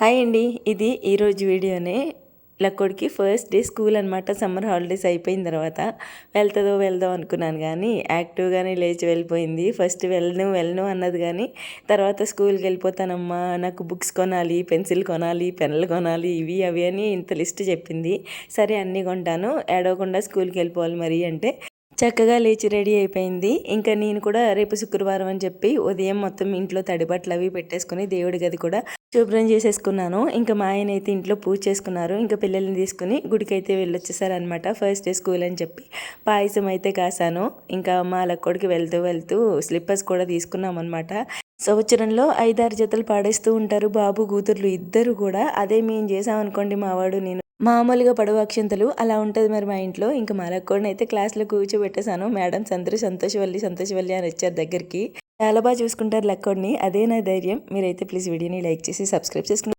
Hi అండి. ఇది ఈరోజు వీడియోనే. లక్కోడికి ఫస్ట్ డే స్కూల్ అనమాట. సమ్మర్ హాలిడేస్ అయిపోయిన తర్వాత వెళ్దాం అనుకున్నాను కానీ యాక్టివ్గానే లేచి వెళ్ళిపోయింది. ఫస్ట్ వెళ్ళను అన్నది కానీ తర్వాత స్కూల్కి వెళ్ళిపోతానమ్మా, నాకు బుక్స్ కొనాలి, పెన్సిల్ కొనాలి, పెన్నులు కొనాలి, ఇవి అవి అని ఇంత లిస్ట్ చెప్పింది. సరే అన్నీ కొంటాను, ఏడవకుండా స్కూల్కి వెళ్ళిపోవాలి మరి అంటే చక్కగా లేచి రెడీ అయిపోయింది. ఇంకా నేను కూడా రేపు శుక్రవారం అని చెప్పి ఉదయం మొత్తం ఇంట్లో తడిబట్టలు అవి పెట్టేసుకుని దేవుడి గది కూడా శుభ్రం చేసేసుకున్నాను. ఇంకా మా ఆయన అయితే ఇంట్లో పూజ చేసుకున్నారు. ఇంకా పిల్లల్ని తీసుకుని గుడికి అయితే వెళ్ళొచ్చేసారనమాట. ఫస్ట్ డే స్కూల్ అని చెప్పి పాయసం అయితే కాసాను. ఇంకా మా లక్కోడికి వెళ్తూ స్లిప్పర్స్ కూడా తీసుకున్నాం అనమాట. సంవత్సరంలో 5-6 జతలు పాడేస్తూ ఉంటారు బాబు కూతుర్లు ఇద్దరు కూడా. అదే మేము చేసామనుకోండి, మావాడు నేను మామూలుగా పడవ అక్షంతలు అలా ఉంటుంది మరి మా ఇంట్లో. ఇంకా మా లక్కోడిని అయితే క్లాస్లో కూర్చోబెట్టేశాను. మేడమ్స్ అందరూ సంతోషవల్లి అని వచ్చారు దగ్గరికి. చాలా బాగా చూసుకుంటారు లక్కోడిని. అదే నా ధైర్యం. మీరైతే ప్లీజ్ వీడియోని లైక్ చేసి సబ్స్క్రైబ్ చేసుకుని